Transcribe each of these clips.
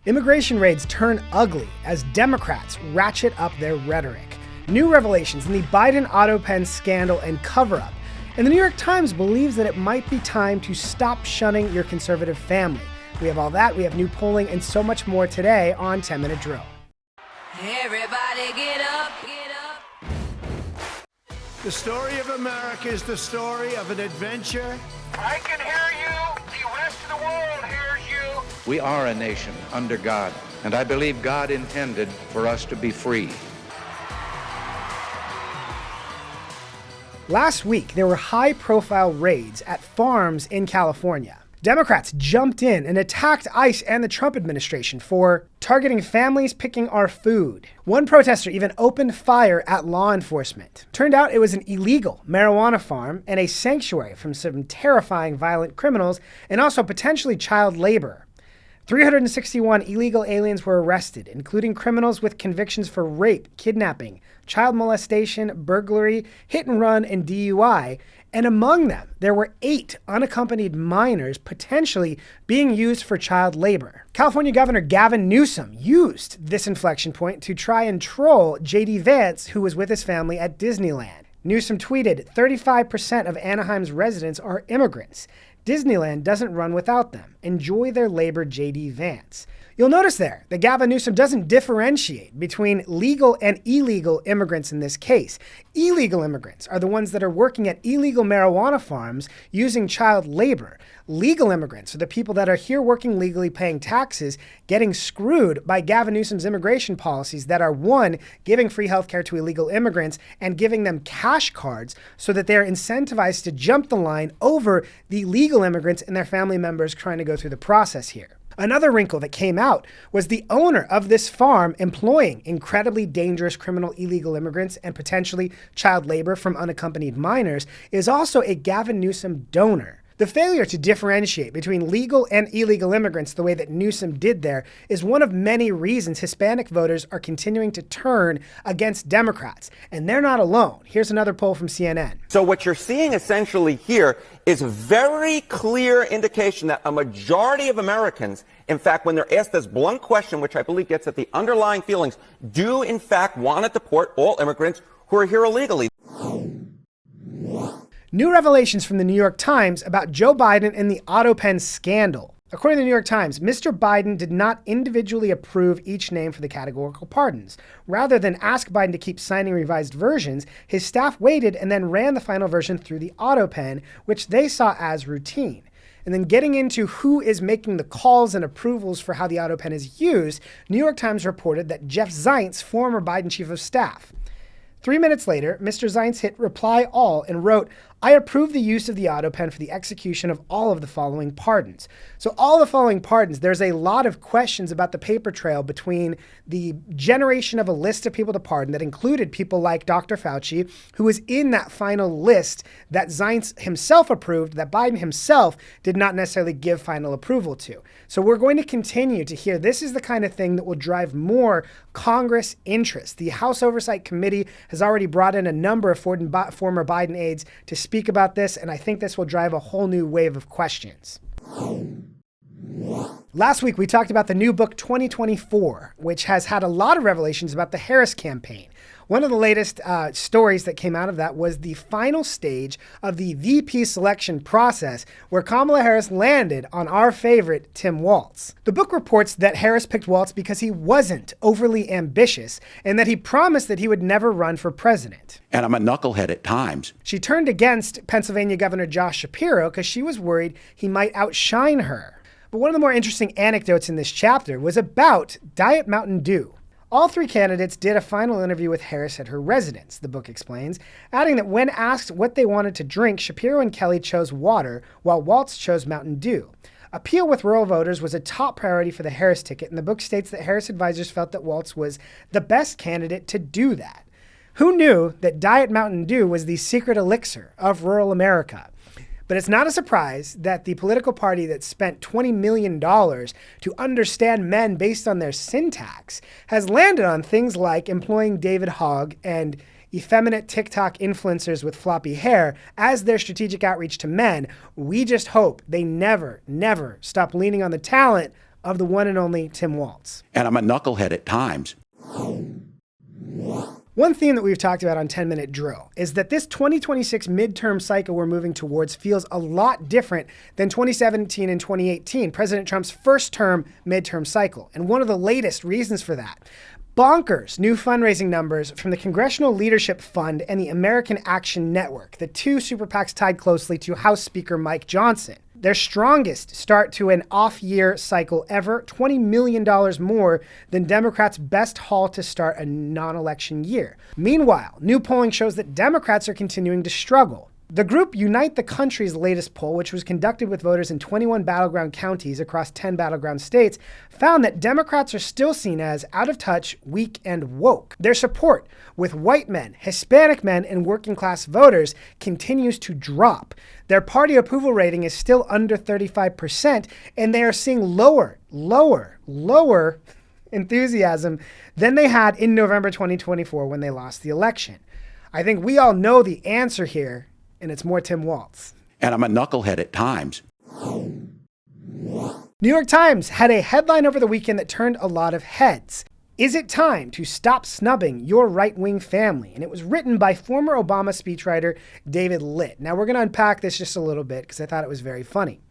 Immigration raids turn ugly as Democrats ratchet up their rhetoric. New revelations in the Biden Autopen scandal and cover-up. And the New York Times believes that it might be time to stop shunning your conservative family. We have all that, we have new polling, and so much more today on 10-Minute Drill. Everybody get up, get up. The story of America is the story of an adventure. I can hear you. The rest of the world hears you. We are a nation under God, and I believe God intended for us to be free. Last week, there were high-profile raids at farms in California. Democrats jumped in and attacked ICE and the Trump administration for targeting families picking our food. One protester even opened fire at law enforcement. Turned out it was an illegal marijuana farm and a sanctuary from some terrifying violent criminals and also potentially child labor. 361 illegal aliens were arrested, including criminals with convictions for rape, kidnapping, child molestation, burglary, hit and run, and DUI. And among them, there were 8 unaccompanied minors potentially being used for child labor. California Governor Gavin Newsom used this inflection point to try and troll J.D. Vance, who was with his family at Disneyland. Newsom tweeted, 35% of Anaheim's residents are immigrants. Disneyland doesn't run without them. Enjoy their labor, J.D. Vance. You'll notice there that Gavin Newsom doesn't differentiate between legal and illegal immigrants in this case. Illegal immigrants are the ones that are working at illegal marijuana farms using child labor. Legal immigrants are the people that are here working legally, paying taxes, getting screwed by Gavin Newsom's immigration policies that are, one, giving free healthcare to illegal immigrants and giving them cash cards so that they're incentivized to jump the line over the legal immigrants and their family members trying to go through the process here. Another wrinkle that came out was the owner of this farm employing incredibly dangerous criminal illegal immigrants and potentially child labor from unaccompanied minors is also a Gavin Newsom donor. The failure to differentiate between legal and illegal immigrants the way that Newsom did there is one of many reasons Hispanic voters are continuing to turn against Democrats. And they're not alone. Here's another poll from CNN. So what you're seeing essentially here is a very clear indication that a majority of Americans, in fact, when they're asked this blunt question, which I believe gets at the underlying feelings, do in fact want to deport all immigrants who are here illegally. New revelations from the New York Times about Joe Biden and the Autopen scandal. According to the New York Times, Mr. Biden did not individually approve each name for the categorical pardons. Rather than ask Biden to keep signing revised versions, his staff waited and then ran the final version through the Autopen, which they saw as routine. And then getting into who is making the calls and approvals for how the Autopen is used, New York Times reported that Jeff Zients, former Biden chief of staff. 3 minutes later, Mr. Zients hit reply all and wrote, I approve the use of the Autopen for the execution of all of the following pardons. So all the following pardons, there's a lot of questions about the paper trail between the generation of a list of people to pardon that included people like Dr. Fauci, who was in that final list that Zients himself approved, that Biden himself did not necessarily give final approval to. So we're going to continue to hear this is the kind of thing that will drive more Congress interest. The House Oversight Committee has already brought in a number of former Biden aides to speak about this, and I think this will drive a whole new wave of questions. Last week, we talked about the new book 2024, which has had a lot of revelations about the Harris campaign. One of the latest stories that came out of that was the final stage of the VP selection process, where Kamala Harris landed on our favorite, Tim Walz. The book reports that Harris picked Walz because he wasn't overly ambitious and that he promised that he would never run for president. And I'm a knucklehead at times. She turned against Pennsylvania Governor Josh Shapiro because she was worried he might outshine her. But one of the more interesting anecdotes in this chapter was about Diet Mountain Dew. All 3 candidates did a final interview with Harris at her residence, the book explains, adding that when asked what they wanted to drink, Shapiro and Kelly chose water, while Walz chose Mountain Dew. Appeal with rural voters was a top priority for the Harris ticket, and the book states that Harris advisors felt that Walz was the best candidate to do that. Who knew that Diet Mountain Dew was the secret elixir of rural America? But it's not a surprise that the political party that spent $20 million to understand men based on their syntax has landed on things like employing David Hogg and effeminate TikTok influencers with floppy hair as their strategic outreach to men. We just hope they never stop leaning on the talent of the one and only Tim Walz. And I'm a knucklehead at times. One theme that we've talked about on 10-Minute Drill is that this 2026 midterm cycle we're moving towards feels a lot different than 2017 and 2018, President Trump's first term midterm cycle. And one of the latest reasons for that, bonkers new fundraising numbers from the Congressional Leadership Fund and the American Action Network, the two super PACs tied closely to House Speaker Mike Johnson. Their strongest start to an off-year cycle ever, $20 million more than Democrats' best haul to start a non-election year. Meanwhile, new polling shows that Democrats are continuing to struggle. The group Unite the Country's latest poll, which was conducted with voters in 21 battleground counties across 10 battleground states, found that Democrats are still seen as out of touch, weak, and woke. Their support with white men, Hispanic men, and working class voters continues to drop. Their party approval rating is still under 35%, and they are seeing lower enthusiasm than they had in November 2024 when they lost the election. I think we all know the answer here, and it's more Tim Walz. And I'm a knucklehead at times. New York Times had a headline over the weekend that turned a lot of heads. Is it time to stop snubbing your right-wing family? And it was written by former Obama speechwriter David Litt. Now we're going to unpack this just a little bit because I thought it was very funny.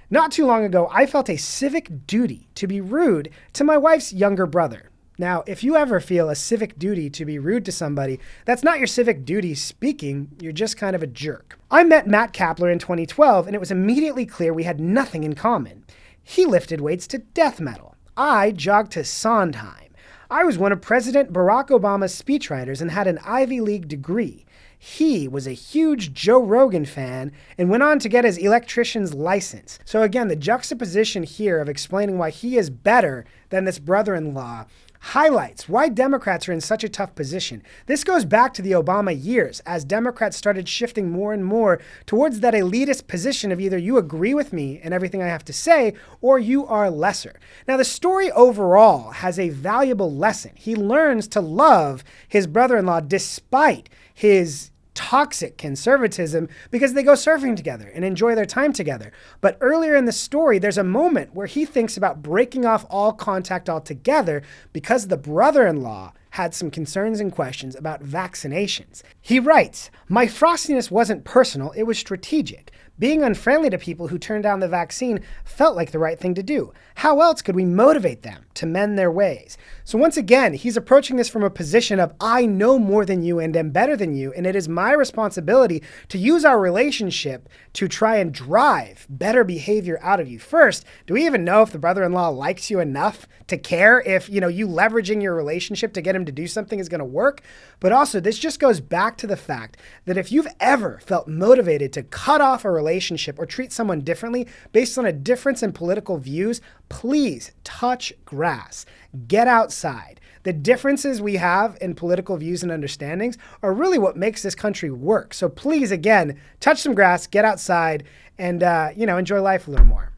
Not too long ago, I felt a civic duty to be rude to my wife's younger brother. Now, if you ever feel a civic duty to be rude to somebody, that's not your civic duty speaking, you're just kind of a jerk. I met Matt Kapler in 2012, and it was immediately clear we had nothing in common. He lifted weights to death metal. I jogged to Sondheim. I was one of President Barack Obama's speechwriters and had an Ivy League degree. He was a huge Joe Rogan fan and went on to get his electrician's license. So again, the juxtaposition here of explaining why he is better than this brother-in-law highlights why Democrats are in such a tough position. This goes back to the Obama years, as Democrats started shifting more and more towards that elitist position of either you agree with me and everything I have to say, or you are lesser. Now, the story overall has a valuable lesson. He learns to love his brother-in-law despite his toxic conservatism because they go surfing together and enjoy their time together. But earlier in the story, there's a moment where he thinks about breaking off all contact altogether because the brother-in-law had some concerns and questions about vaccinations. He writes, "My frostiness wasn't personal, it was strategic. Being unfriendly to people who turned down the vaccine felt like the right thing to do. How else could we motivate them to mend their ways?" So once again, he's approaching this from a position of, I know more than you and am better than you, and it is my responsibility to use our relationship to try and drive better behavior out of you. First, do we even know if the brother-in-law likes you enough to care if, you leveraging your relationship to get him to do something is going to work? But also, this just goes back to the fact that if you've ever felt motivated to cut off a relationship or treat someone differently based on a difference in political views, please touch grass. Get outside. The differences we have in political views and understandings are really what makes this country work. So please, again, touch some grass, get outside, and enjoy life a little more.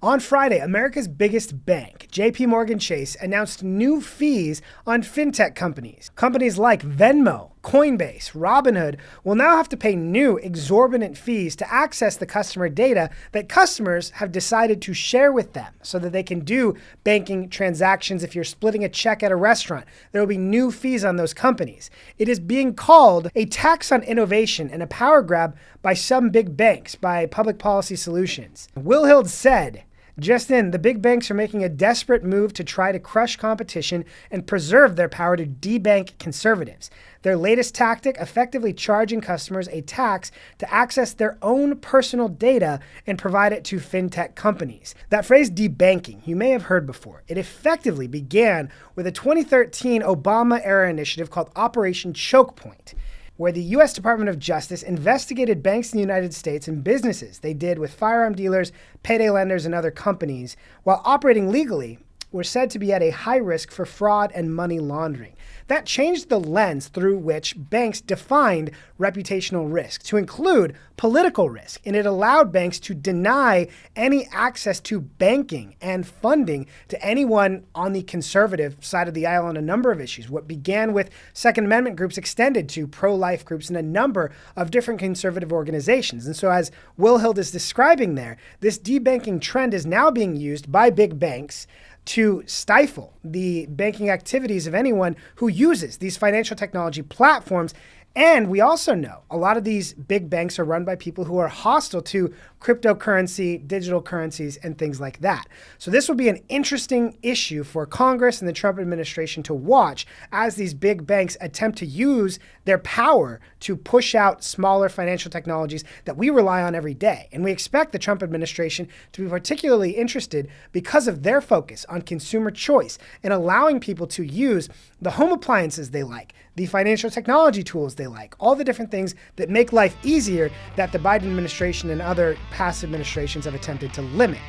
On Friday, America's biggest bank, JPMorgan Chase, announced new fees on fintech companies. Companies like Venmo, Coinbase, Robinhood will now have to pay new exorbitant fees to access the customer data that customers have decided to share with them so that they can do banking transactions. If you're splitting a check at a restaurant, there will be new fees on those companies. It is being called a tax on innovation and a power grab by some big banks, by Public Policy Solutions. Will Hild said, just in, the big banks are making a desperate move to try to crush competition and preserve their power to debank conservatives. Their latest tactic, effectively charging customers a tax to access their own personal data and provide it to fintech companies. That phrase debanking, you may have heard before. It effectively began with a 2013 Obama-era initiative called Operation Choke Point, where the U.S. Department of Justice investigated banks in the United States and businesses they did with firearm dealers, payday lenders, and other companies while operating legally were said to be at a high risk for fraud and money laundering. That changed the lens through which banks defined reputational risk to include political risk, and it allowed banks to deny any access to banking and funding to anyone on the conservative side of the aisle on a number of issues. What began with Second Amendment groups extended to pro-life groups and a number of different conservative organizations. And so as Will Hild is describing there, this debanking trend is now being used by big banks to stifle the banking activities of anyone who uses these financial technology platforms. And we also know a lot of these big banks are run by people who are hostile to cryptocurrency, digital currencies, and things like that. So this will be an interesting issue for Congress and the Trump administration to watch as these big banks attempt to use their power to push out smaller financial technologies that we rely on every day. And we expect the Trump administration to be particularly interested because of their focus on consumer choice and allowing people to use the home appliances they like, the financial technology tools they like, all the different things that make life easier that the Biden administration and other past administrations have attempted to limit.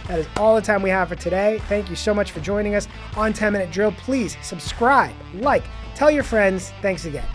That is all the time we have for today. Thank you so much for joining us on 10 Minute Drill. Please subscribe, like, tell your friends. Thanks again.